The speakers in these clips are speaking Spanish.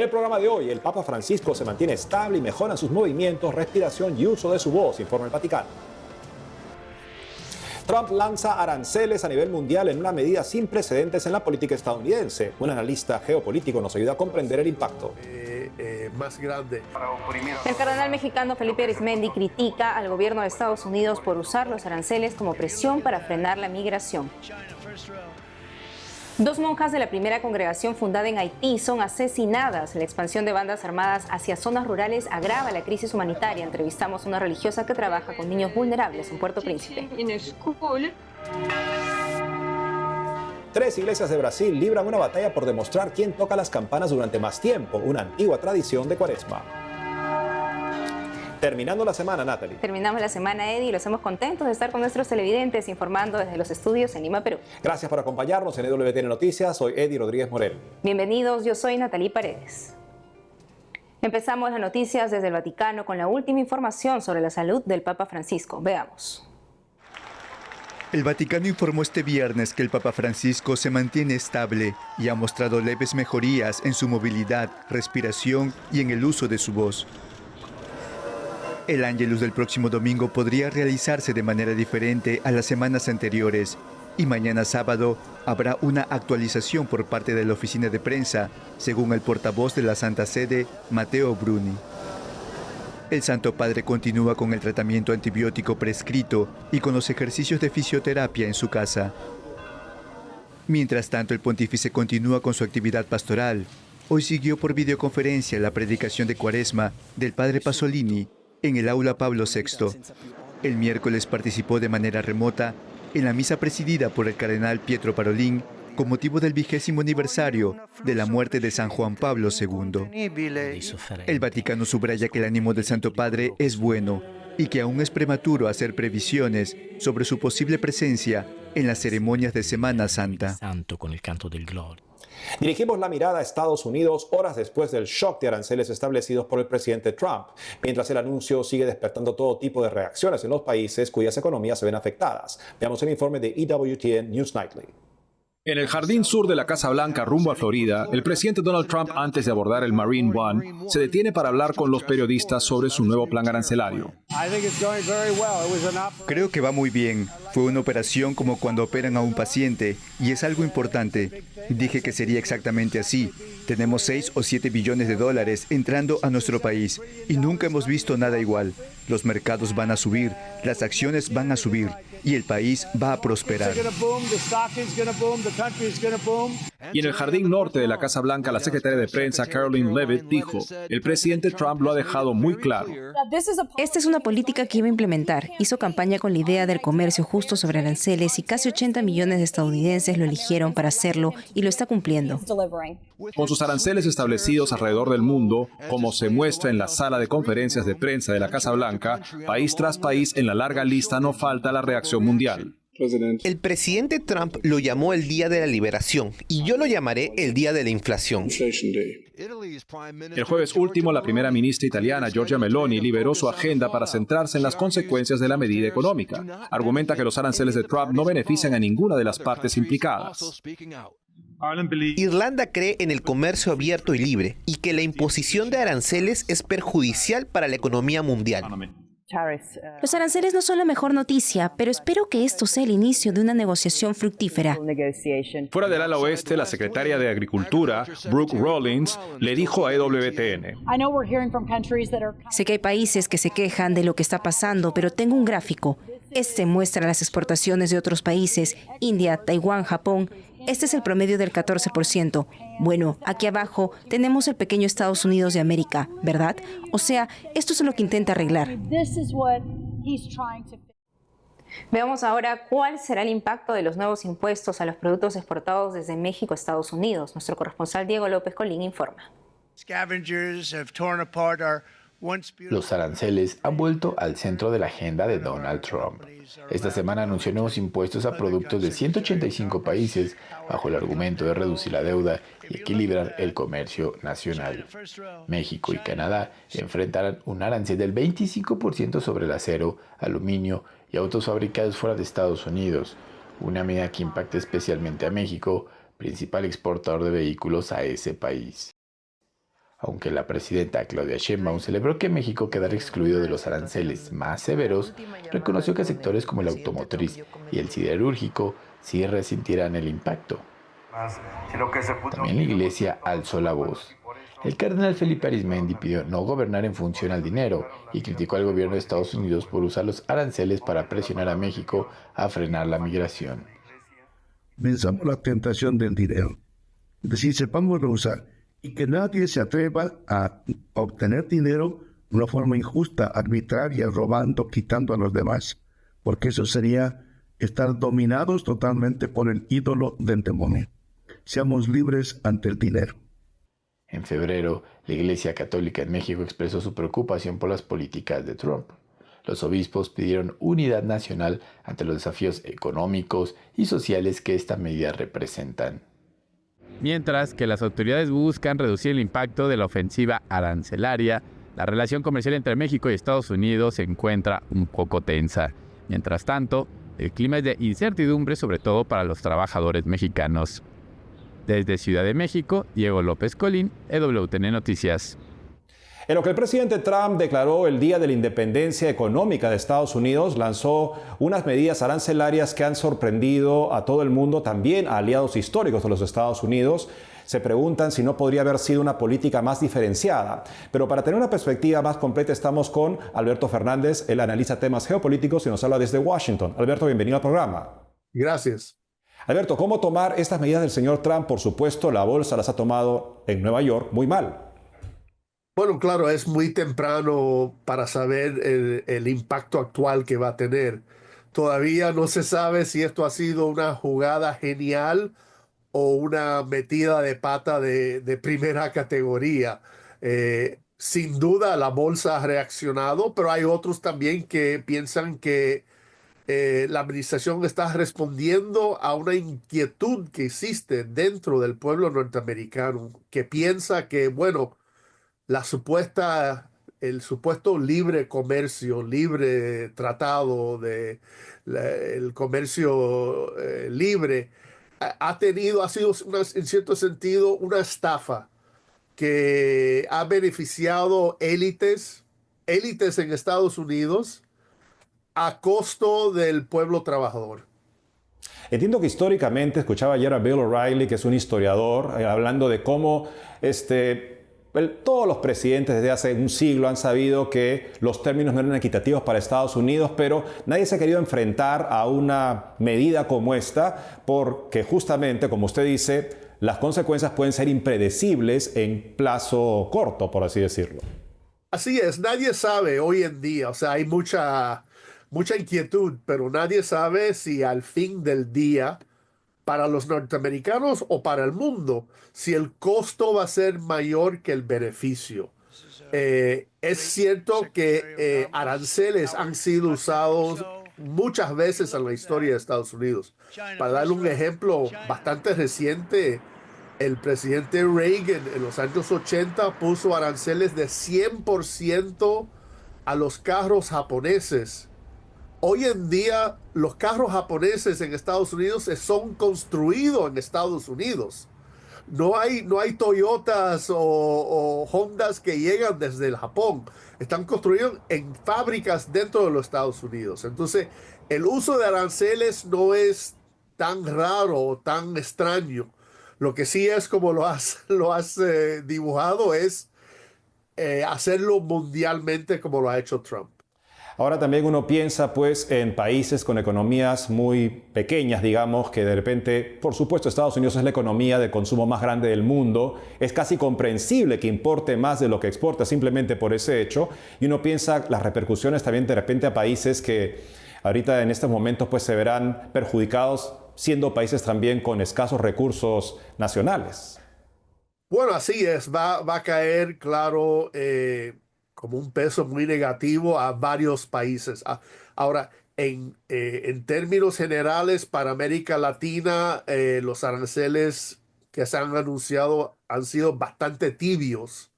En el programa de hoy, el Papa Francisco se mantiene estable y mejora sus movimientos, respiración y uso de su voz, informa el Vaticano. Trump lanza aranceles a nivel mundial en una medida sin precedentes en la política estadounidense. Un analista geopolítico nos ayuda a comprender el impacto. Más grande. El cardenal mexicano Felipe Arizmendi critica al gobierno de Estados Unidos por usar los aranceles como presión para frenar la migración. Dos monjas de la primera congregación fundada en Haití son asesinadas. La expansión de bandas armadas hacia zonas rurales agrava la crisis humanitaria. Entrevistamos a una religiosa que trabaja con niños vulnerables en Puerto Príncipe. Tres iglesias de Brasil libran una batalla por demostrar quién toca las campanas durante más tiempo, una antigua tradición de Cuaresma. Terminando la semana, Natalie. Terminamos la semana, Eddie, y los hacemos contentos de estar con nuestros televidentes informando desde los estudios en Lima, Perú. Gracias por acompañarnos en EWTN Noticias. Soy Eddie Rodríguez Morel. Bienvenidos, yo soy Natalie Paredes. Empezamos las noticias desde el Vaticano con la última información sobre la salud del Papa Francisco. Veamos. El Vaticano informó este viernes que el Papa Francisco se mantiene estable y ha mostrado leves mejorías en su movilidad, respiración y en el uso de su voz. El Ángelus del próximo domingo podría realizarse de manera diferente a las semanas anteriores y mañana sábado habrá una actualización por parte de la oficina de prensa, según el portavoz de la Santa Sede, Matteo Bruni. El Santo Padre continúa con el tratamiento antibiótico prescrito y con los ejercicios de fisioterapia en su casa. Mientras tanto, el pontífice continúa con su actividad pastoral. Hoy siguió por videoconferencia la predicación de Cuaresma del Padre Pasolini en el aula Pablo VI. El miércoles participó de manera remota en la misa presidida por el cardenal Pietro Parolin con motivo del 20º aniversario de la muerte de San Juan Pablo II. El Vaticano subraya que el ánimo del Santo Padre es bueno y que aún es prematuro hacer previsiones sobre su posible presencia en las ceremonias de Semana Santa. Dirigimos la mirada a Estados Unidos horas después del shock de aranceles establecidos por el presidente Trump, mientras el anuncio sigue despertando todo tipo de reacciones en los países cuyas economías se ven afectadas. Veamos el informe de EWTN News Nightly. En el jardín sur de la Casa Blanca rumbo a Florida, el presidente Donald Trump, antes de abordar el Marine One, se detiene para hablar con los periodistas sobre su nuevo plan arancelario. Creo que va muy bien. Fue una operación como cuando operan a un paciente y es algo importante. Dije que sería exactamente así. Tenemos 6 o 7 billones de dólares entrando a nuestro país y nunca hemos visto nada igual. Los mercados van a subir, las acciones van a subir y el país va a prosperar. Y en el jardín norte de la Casa Blanca, la secretaria de prensa Caroline Leavitt dijo: el presidente Trump lo ha dejado muy claro. Esta es una política que iba a implementar. Hizo campaña con la idea del comercio justo sobre aranceles y casi 80 millones de estadounidenses lo eligieron para hacerlo y lo está cumpliendo. Con sus aranceles establecidos alrededor del mundo, como se muestra en la sala de conferencias de prensa de la Casa Blanca, país tras país en la larga lista no falta la reacción mundial. El presidente Trump lo llamó el Día de la Liberación y yo lo llamaré el Día de la Inflación. El jueves último, la primera ministra italiana, Giorgia Meloni, liberó su agenda para centrarse en las consecuencias de la medida económica. Argumenta que los aranceles de Trump no benefician a ninguna de las partes implicadas. Irlanda cree en el comercio abierto y libre y que la imposición de aranceles es perjudicial para la economía mundial. Los aranceles no son la mejor noticia, pero espero que esto sea el inicio de una negociación fructífera. Fuera del ala oeste, la secretaria de Agricultura, Brooke Rollins, le dijo a EWTN: Sé que hay países que se quejan de lo que está pasando, pero tengo un gráfico. Este muestra las exportaciones de otros países, India, Taiwán, Japón. Este es el promedio del 14%. Bueno, aquí abajo tenemos el pequeño Estados Unidos de América, ¿verdad? O sea, esto es lo que intenta arreglar. Veamos ahora cuál será el impacto de los nuevos impuestos a los productos exportados desde México a Estados Unidos. Nuestro corresponsal Diego López Colín informa. Los aranceles han vuelto al centro de la agenda de Donald Trump. Esta semana anunció nuevos impuestos a productos de 185 países bajo el argumento de reducir la deuda y equilibrar el comercio nacional. México y Canadá enfrentarán un arancel del 25% sobre el acero, aluminio y autos fabricados fuera de Estados Unidos, una medida que impacta especialmente a México, principal exportador de vehículos a ese país. Aunque la presidenta Claudia Sheinbaum celebró que México quedara excluido de los aranceles más severos, reconoció que sectores como el automotriz y el siderúrgico sí resentirán el impacto. También la Iglesia alzó la voz. El cardenal Felipe Arizmendi pidió no gobernar en función al dinero y criticó al gobierno de Estados Unidos por usar los aranceles para presionar a México a frenar la migración. Pensamos la tentación del dinero. Es decir, sepamos usar y que nadie se atreva a obtener dinero de una forma injusta, arbitraria, robando, quitando a los demás, porque eso sería estar dominados totalmente por el ídolo del demonio. Seamos libres ante el dinero. En febrero, la Iglesia Católica en México expresó su preocupación por las políticas de Trump. Los obispos pidieron unidad nacional ante los desafíos económicos y sociales que esta medida representan. Mientras que las autoridades buscan reducir el impacto de la ofensiva arancelaria, la relación comercial entre México y Estados Unidos se encuentra un poco tensa. Mientras tanto, el clima es de incertidumbre, sobre todo para los trabajadores mexicanos. Desde Ciudad de México, Diego López Colín, EWTN Noticias. En lo que el presidente Trump declaró el Día de la Independencia Económica de Estados Unidos, lanzó unas medidas arancelarias que han sorprendido a todo el mundo, también a aliados históricos de los Estados Unidos. Se preguntan si no podría haber sido una política más diferenciada. Pero para tener una perspectiva más completa estamos con Alberto Fernández. Él analiza temas geopolíticos y nos habla desde Washington. Alberto, bienvenido al programa. Gracias. Alberto, ¿cómo tomar estas medidas del señor Trump? Por supuesto, la bolsa las ha tomado en Nueva York muy mal. Bueno, claro, es muy temprano para saber el impacto actual que va a tener. Todavía no se sabe si esto ha sido una jugada genial o una metida de pata de primera categoría. Sin duda la bolsa ha reaccionado, pero hay otros también que piensan que la administración está respondiendo a una inquietud que existe dentro del pueblo norteamericano, que piensa que, bueno, el supuesto libre comercio, libre tratado el comercio libre, ha sido en cierto sentido una estafa que ha beneficiado élites en Estados Unidos a costo del pueblo trabajador. Entiendo que históricamente, escuchaba ayer a Bill O'Reilly, que es un historiador, hablando de cómo todos los presidentes desde hace un siglo han sabido que los términos no eran equitativos para Estados Unidos, pero nadie se ha querido enfrentar a una medida como esta porque justamente, como usted dice, las consecuencias pueden ser impredecibles en plazo corto, por así decirlo. Así es, nadie sabe hoy en día, o sea, hay mucha inquietud, pero nadie sabe si al fin del día, para los norteamericanos o para el mundo, si el costo va a ser mayor que el beneficio. Es cierto que aranceles han sido usados muchas veces en la historia de Estados Unidos. Para darle un ejemplo bastante reciente, el presidente Reagan en los años 80 puso aranceles de 100% a los carros japoneses. Hoy en día, los carros japoneses en Estados Unidos son construidos en Estados Unidos. No hay Toyotas o Hondas que llegan desde el Japón. Están construidos en fábricas dentro de los Estados Unidos. Entonces, el uso de aranceles no es tan raro o tan extraño. Lo que sí es, como lo has dibujado, es hacerlo mundialmente como lo ha hecho Trump. Ahora también uno piensa pues en países con economías muy pequeñas, digamos, que de repente, por supuesto, Estados Unidos es la economía de consumo más grande del mundo. Es casi comprensible que importe más de lo que exporta simplemente por ese hecho. Y uno piensa las repercusiones también de repente a países que ahorita en estos momentos pues se verán perjudicados siendo países también con escasos recursos nacionales. Bueno, así es. Va a caer, claro, como un peso muy negativo a varios países. Ahora, en términos generales, para América Latina, los aranceles que se han anunciado han sido bastante tibios,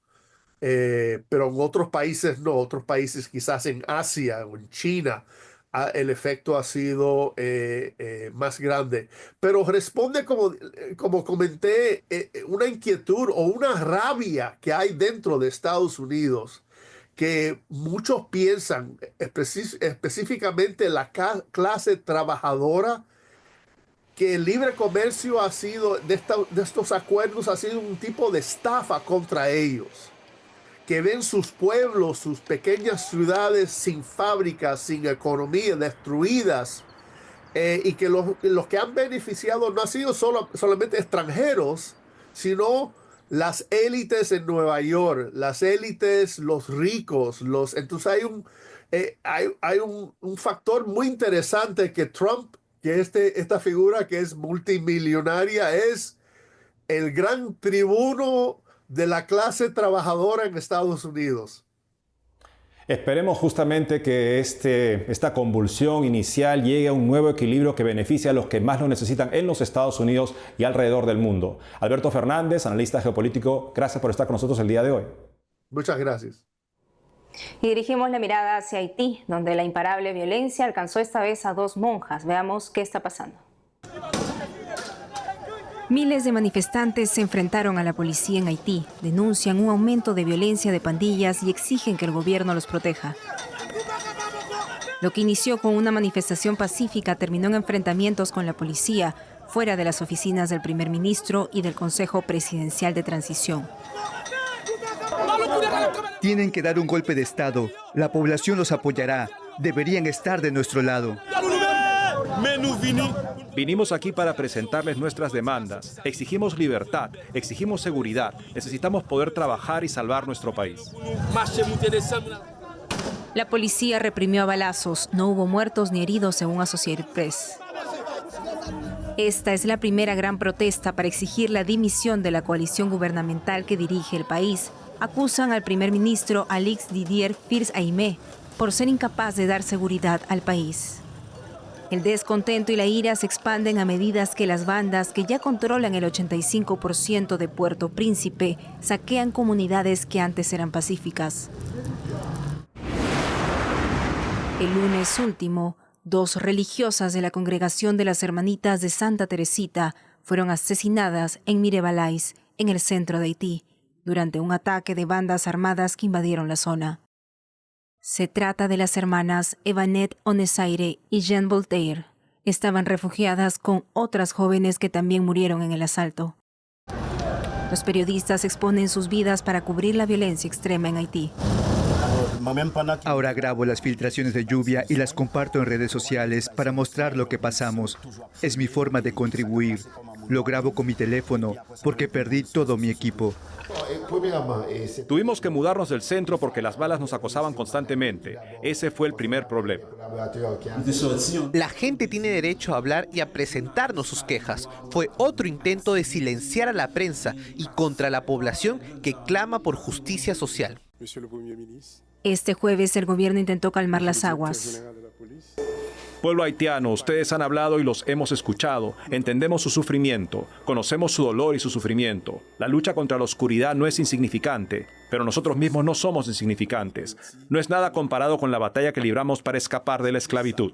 pero en otros países no. Otros países, quizás en Asia o en China, el efecto ha sido más grande. Pero responde, como comenté, una inquietud o una rabia que hay dentro de Estados Unidos, que muchos piensan, específicamente la clase trabajadora, que el libre comercio ha sido, de estos acuerdos, ha sido un tipo de estafa contra ellos, que ven sus pueblos, sus pequeñas ciudades sin fábricas, sin economía, destruidas, y que los que han beneficiado no han sido solamente extranjeros, sino las élites en Nueva York, las élites, los ricos. Entonces hay un factor muy interesante que Trump, que esta figura que es multimillonaria, es el gran tribuno de la clase trabajadora en Estados Unidos. Esperemos justamente que esta convulsión inicial llegue a un nuevo equilibrio que beneficie a los que más lo necesitan en los Estados Unidos y alrededor del mundo. Alberto Fernández, analista geopolítico, gracias por estar con nosotros el día de hoy. Muchas gracias. Y dirigimos la mirada hacia Haití, donde la imparable violencia alcanzó esta vez a 2 monjas. Veamos qué está pasando. Miles de manifestantes se enfrentaron a la policía en Haití, denuncian un aumento de violencia de pandillas y exigen que el gobierno los proteja. Lo que inició con una manifestación pacífica terminó en enfrentamientos con la policía, fuera de las oficinas del primer ministro y del Consejo Presidencial de Transición. Tienen que dar un golpe de Estado. La población los apoyará. Deberían estar de nuestro lado. Vinimos aquí para presentarles nuestras demandas. Exigimos libertad, exigimos seguridad. Necesitamos poder trabajar y salvar nuestro país. La policía reprimió a balazos. No hubo muertos ni heridos, según Associated Press. Esta es la primera gran protesta para exigir la dimisión de la coalición gubernamental que dirige el país. Acusan al primer ministro Alix Didier Fils-Aimé por ser incapaz de dar seguridad al país. El descontento y la ira se expanden a medida que las bandas que ya controlan el 85% de Puerto Príncipe saquean comunidades que antes eran pacíficas. El lunes último, 2 religiosas de la congregación de las Hermanitas de Santa Teresita fueron asesinadas en Mirebalais, en el centro de Haití, durante un ataque de bandas armadas que invadieron la zona. Se trata de las hermanas Evanette Onesaire y Jean Voltaire. Estaban refugiadas con otras jóvenes que también murieron en el asalto. Los periodistas exponen sus vidas para cubrir la violencia extrema en Haití. Ahora grabo las filtraciones de lluvia y las comparto en redes sociales para mostrar lo que pasamos. Es mi forma de contribuir. Lo grabo con mi teléfono porque perdí todo mi equipo. Tuvimos que mudarnos del centro porque las balas nos acosaban constantemente. Ese fue el primer problema. La gente tiene derecho a hablar y a presentarnos sus quejas. Fue otro intento de silenciar a la prensa y contra la población que clama por justicia social. Este jueves el gobierno intentó calmar las aguas. Pueblo haitiano, ustedes han hablado y los hemos escuchado. Entendemos su sufrimiento, conocemos su dolor y su sufrimiento. La lucha contra la oscuridad no es insignificante, pero nosotros mismos no somos insignificantes. No es nada comparado con la batalla que libramos para escapar de la esclavitud.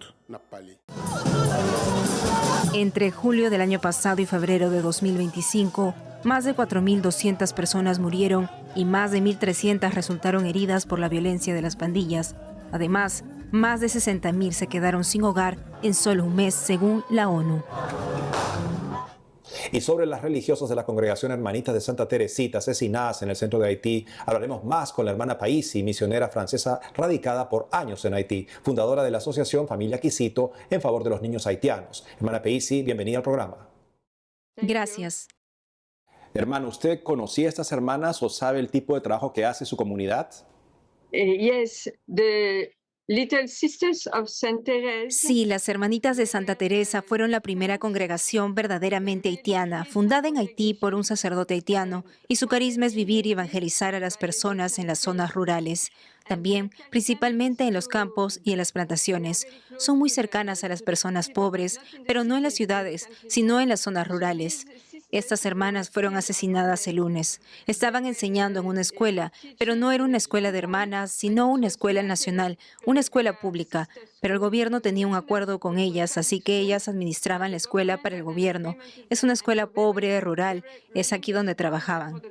Entre julio del año pasado y febrero de 2025, más de 4.200 personas murieron y más de 1.300 resultaron heridas por la violencia de las pandillas. Además, más de 60.000 se quedaron sin hogar en solo un mes, según la ONU. Y sobre las religiosas de la congregación Hermanitas de Santa Teresita asesinadas en el centro de Haití, hablaremos más con la hermana Paisi, misionera francesa radicada por años en Haití, fundadora de la asociación Familia Quisito en favor de los niños haitianos. Hermana Paisi, bienvenida al programa. Gracias. Hermano, ¿usted conocía a estas hermanas o sabe el tipo de trabajo que hace su comunidad? Sí, las Hermanitas de Santa Teresa fueron la primera congregación verdaderamente haitiana, fundada en Haití por un sacerdote haitiano, y su carisma es vivir y evangelizar a las personas en las zonas rurales. También, principalmente en los campos y en las plantaciones. Son muy cercanas a las personas pobres, pero no en las ciudades, sino en las zonas rurales. Estas hermanas fueron asesinadas el lunes. Estaban enseñando en una escuela, pero no era una escuela de hermanas, sino una escuela nacional, una escuela pública. Pero el gobierno tenía un acuerdo con ellas, así que ellas administraban la escuela para el gobierno. Es una escuela pobre, rural. Es aquí donde trabajaban.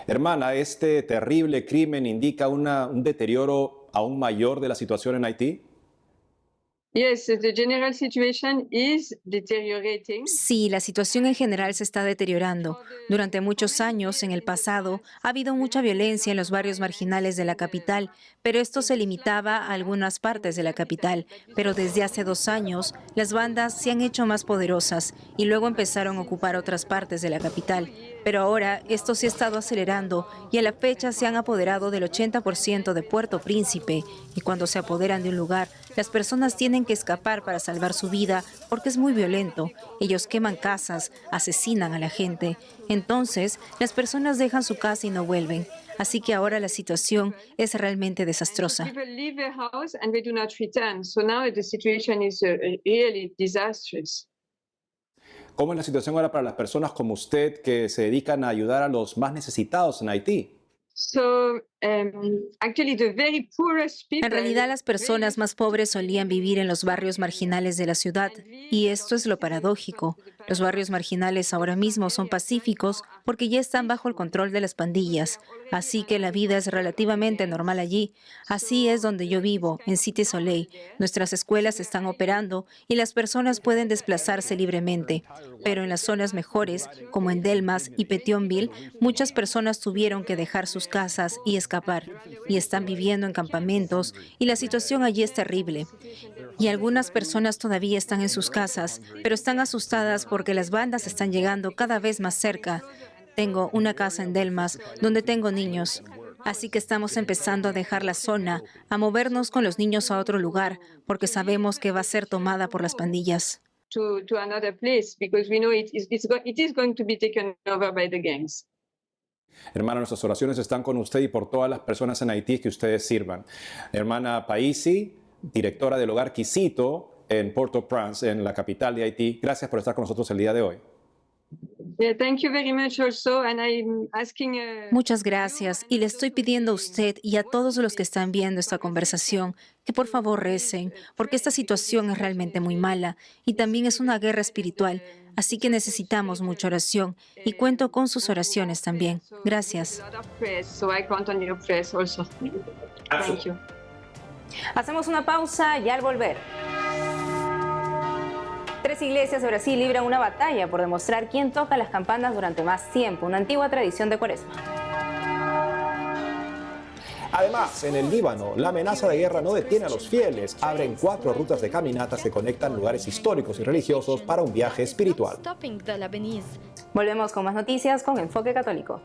Hermana, ¿este terrible crimen indica un deterioro aún mayor de la situación en Haití? Sí, la situación en general se está deteriorando. Durante muchos años, en el pasado, ha habido mucha violencia en los barrios marginales de la capital, pero esto se limitaba a algunas partes de la capital. Pero desde hace 2 años, las bandas se han hecho más poderosas y luego empezaron a ocupar otras partes de la capital. Pero ahora esto se ha estado acelerando y a la fecha se han apoderado del 80% de Puerto Príncipe. Y cuando se apoderan de un lugar, las personas tienen que escapar para salvar su vida porque es muy violento. Ellos queman casas, asesinan a la gente. Entonces, las personas dejan su casa y no vuelven. Así que ahora la situación es realmente desastrosa. ¿Cómo es la situación ahora para las personas como usted que se dedican a ayudar a los más necesitados en Haití? En realidad, las personas más pobres solían vivir en los barrios marginales de la ciudad, y esto es lo paradójico. Los barrios marginales ahora mismo son pacíficos porque ya están bajo el control de las pandillas, así que la vida es relativamente normal allí. Así es donde yo vivo, en Cité Soleil. Nuestras escuelas están operando y las personas pueden desplazarse libremente. Pero en las zonas mejores, como en Delmas y Petionville, muchas personas tuvieron que dejar sus casas y escapar, y están viviendo en campamentos, y la situación allí es terrible. Y algunas personas todavía están en sus casas, pero están asustadas porque las bandas están llegando cada vez más cerca. Tengo una casa en Delmas donde tengo niños, así que estamos empezando a dejar la zona, a movernos con los niños a otro lugar, porque sabemos que va a ser tomada por las pandillas. To another place because we know it is going to be taken over by the gangs. Hermana, nuestras oraciones están con usted y por todas las personas en Haití que ustedes sirvan. Hermana Paisi, directora del Hogar Quisito en Port-au-Prince, en la capital de Haití, gracias por estar con nosotros el día de hoy. Muchas gracias, y le estoy pidiendo a usted y a todos los que están viendo esta conversación que por favor recen, porque esta situación es realmente muy mala y también es una guerra espiritual, así que necesitamos mucha oración y cuento con sus oraciones también. Gracias. Hacemos una pausa y al volver. 3 iglesias de Brasil libran una batalla por demostrar quién toca las campanas durante más tiempo, una antigua tradición de Cuaresma. Además, en el Líbano, la amenaza de guerra no detiene a los fieles. Abren 4 rutas de caminatas que conectan lugares históricos y religiosos para un viaje espiritual. Volvemos con más noticias con Enfoque Católico.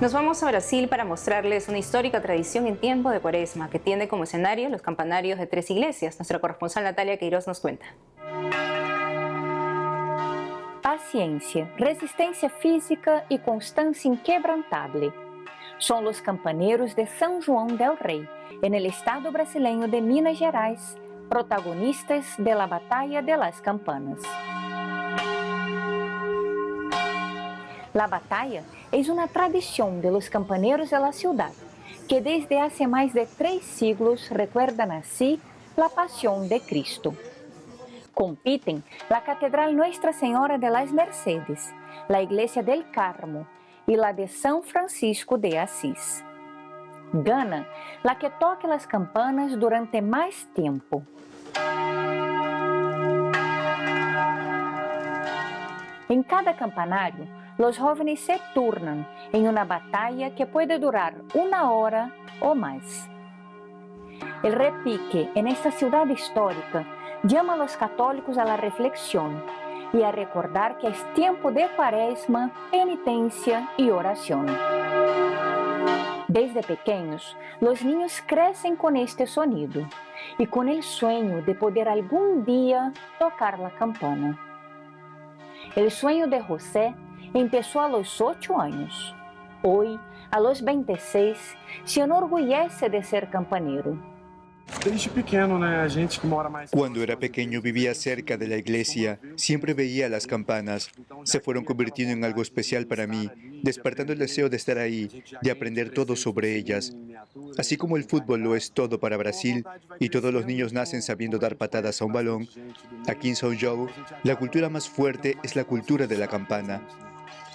Nos vamos a Brasil para mostrarles una histórica tradición en tiempo de Cuaresma que tiene como escenario los campanarios de 3 iglesias. Nuestra corresponsal Natalia Queiroz nos cuenta. Paciencia, resistencia física y constancia inquebrantable son los campaneros de São João del Rei, en el estado brasileño de Minas Gerais, protagonistas de la batalla de las campanas. La batalla es una tradición de los campaneros de la ciudad, que desde hace más de 3 siglos recuerdan así la pasión de Cristo. Compiten la Catedral Nuestra Señora de las Mercedes, la Iglesia del Carmo y la de San Francisco de Asís. Gana la que toque las campanas durante más tiempo. En cada campanario, los jóvenes se turnan en una batalla que puede durar 1 hora o más. El repique en esta ciudad histórica llama a los católicos a la reflexión y a recordar que es tiempo de Cuaresma, penitencia y oración. Desde pequeños, los niños crecen con este sonido y con el sueño de poder algún día tocar la campana. El sueño de José empezó a los 8 años. Hoy, a los 26, se enorgullece de ser campanero. Cuando era pequeño vivía cerca de la iglesia, siempre veía las campanas. Se fueron convirtiendo en algo especial para mí, despertando el deseo de estar ahí, de aprender todo sobre ellas. Así como el fútbol lo es todo para Brasil y todos los niños nacen sabiendo dar patadas a un balón, aquí en São João, la cultura más fuerte es la cultura de la campana.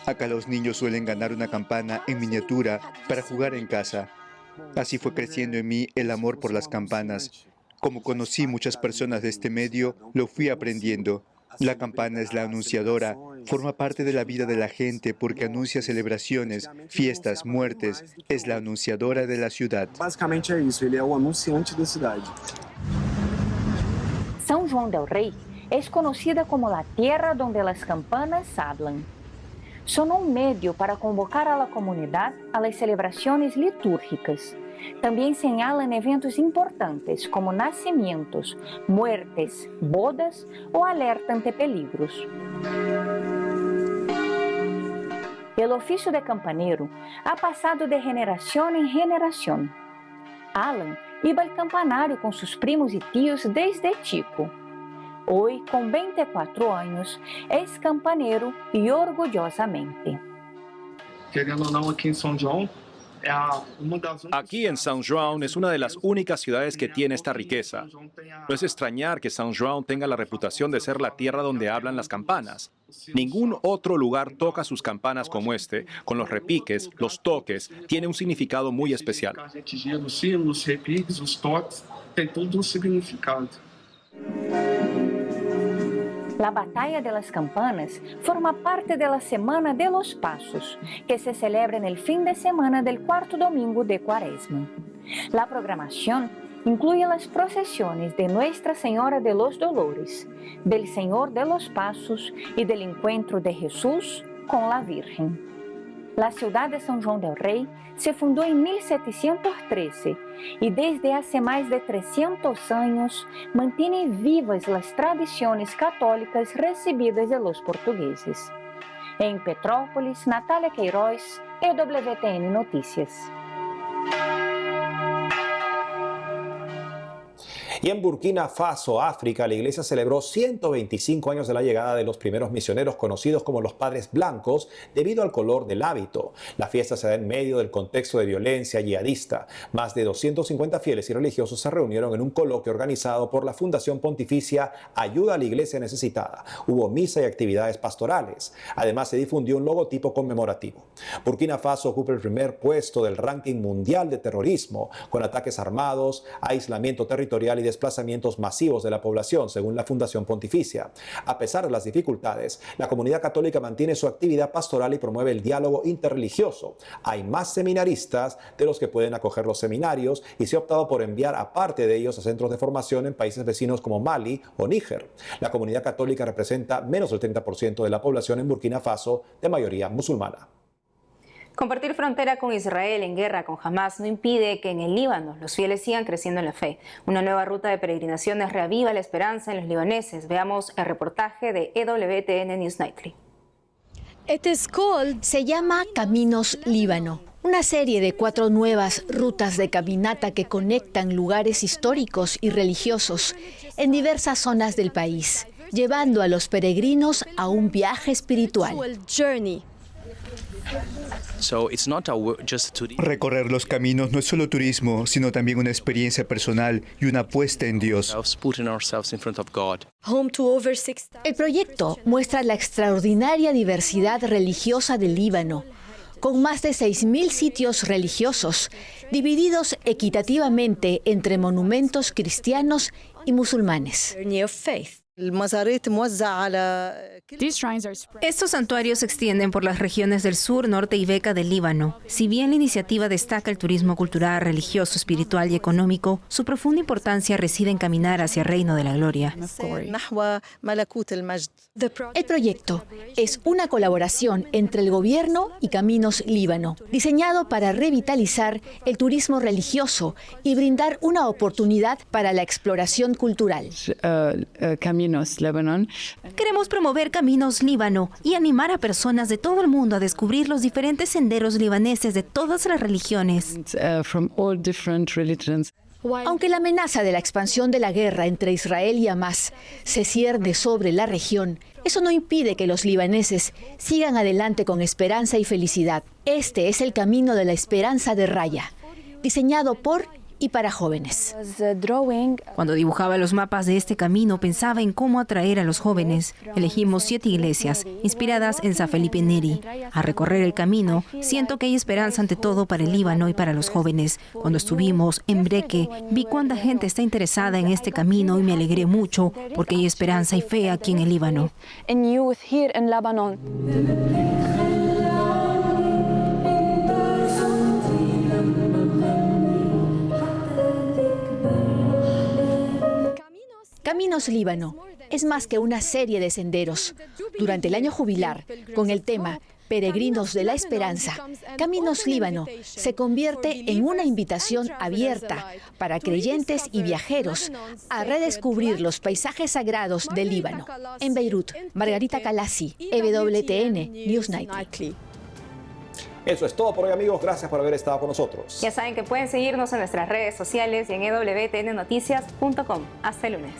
Acá los niños suelen ganar una campana en miniatura para jugar en casa. Así fue creciendo en mí el amor por las campanas. Como conocí muchas personas de este medio, lo fui aprendiendo. La campana es la anunciadora, forma parte de la vida de la gente porque anuncia celebraciones, fiestas, muertes. Es la anunciadora de la ciudad. Basicamente é isso, ele é o anunciante da cidade. São João del Rei es conocida como la tierra donde las campanas hablan. Son un medio para convocar a la comunidad a las celebraciones litúrgicas. También señalan eventos importantes como nacimientos, muertes, bodas o alerta ante peligros. El oficio de campanero ha pasado de generación en generación. Alan iba al campanario con sus primos y tíos desde chico. Hoy, con 24 años, es campanero y orgullosamente. Aquí en São João es una de las únicas ciudades que tiene esta riqueza. No es extrañar que São João tenga la reputación de ser la tierra donde hablan las campanas. Ningún otro lugar toca sus campanas como este, con los repiques, los toques, tiene un significado muy especial. La Batalla de las Campanas forma parte de la Semana de los Pasos, que se celebra en el fin de semana del cuarto domingo de Cuaresma. La programación incluye las procesiones de Nuestra Señora de los Dolores, del Señor de los Pasos y del encuentro de Jesús con la Virgen. La ciudad de São João del Rei se fundó en 1713 y desde hace más de 300 años mantiene vivas las tradiciones católicas recibidas de los portugueses. En Petrópolis, Natalia Queiroz, EWTN Noticias. Y en Burkina Faso, África, la iglesia celebró 125 años de la llegada de los primeros misioneros conocidos como los Padres Blancos debido al color del hábito. La fiesta se da en medio del contexto de violencia yihadista. Más de 250 fieles y religiosos se reunieron en un coloquio organizado por la Fundación Pontificia Ayuda a la Iglesia Necesitada. Hubo misa y actividades pastorales. Además, se difundió un logotipo conmemorativo. Burkina Faso ocupa el primer puesto del ranking mundial de terrorismo, con ataques armados, aislamiento territorial y desplazamientos masivos de la población, según la Fundación Pontificia. A pesar de las dificultades, la comunidad católica mantiene su actividad pastoral y promueve el diálogo interreligioso. Hay más seminaristas de los que pueden acoger los seminarios y se ha optado por enviar a parte de ellos a centros de formación en países vecinos como Mali o Níger. La comunidad católica representa menos del 30% de la población en Burkina Faso, de mayoría musulmana. Compartir frontera con Israel en guerra con Hamas no impide que en el Líbano los fieles sigan creciendo en la fe. Una nueva ruta de peregrinaciones reaviva la esperanza en los libaneses. Veamos el reportaje de EWTN News Nightly. Se llama Caminos Líbano, una serie de 4 nuevas rutas de caminata que conectan lugares históricos y religiosos en diversas zonas del país, llevando a los peregrinos a un viaje espiritual. Recorrer los caminos no es solo turismo, sino también una experiencia personal y una apuesta en Dios. El proyecto muestra la extraordinaria diversidad religiosa del Líbano, con más de 6.000 sitios religiosos, divididos equitativamente entre monumentos cristianos y musulmanes. Estos santuarios se extienden por las regiones del sur, norte y Beca del Líbano. Si bien la iniciativa destaca el turismo cultural, religioso, espiritual y económico, su profunda importancia reside en caminar hacia el reino de la gloria. El proyecto es una colaboración entre el gobierno y Caminos Líbano, diseñado para revitalizar el turismo religioso y brindar una oportunidad para la exploración cultural. Caminos Lebanon. Queremos promover Caminos Líbano y animar a personas de todo el mundo a descubrir los diferentes senderos libaneses de todas las religiones. From all different religions. Aunque la amenaza de la expansión de la guerra entre Israel y Hamás se cierne sobre la región, eso no impide que los libaneses sigan adelante con esperanza y felicidad. Este es el camino de la esperanza de Raya, diseñado por y para jóvenes. Cuando dibujaba los mapas de este camino, pensaba en cómo atraer a los jóvenes. Elegimos 7 iglesias, inspiradas en San Felipe Neri. Al recorrer el camino, siento que hay esperanza ante todo para el Líbano y para los jóvenes. Cuando estuvimos en Breque, vi cuánta gente está interesada en este camino y me alegré mucho porque hay esperanza y fe aquí en el Líbano. Caminos Líbano es más que una serie de senderos. Durante el año jubilar, con el tema Peregrinos de la Esperanza, Caminos Líbano se convierte en una invitación abierta para creyentes y viajeros a redescubrir los paisajes sagrados del Líbano. En Beirut, Margarita Calasi, EWTN News Nightly. Eso es todo por hoy, amigos. Gracias por haber estado con nosotros. Ya saben que pueden seguirnos en nuestras redes sociales y en EWTNnoticias.com. Hasta el lunes.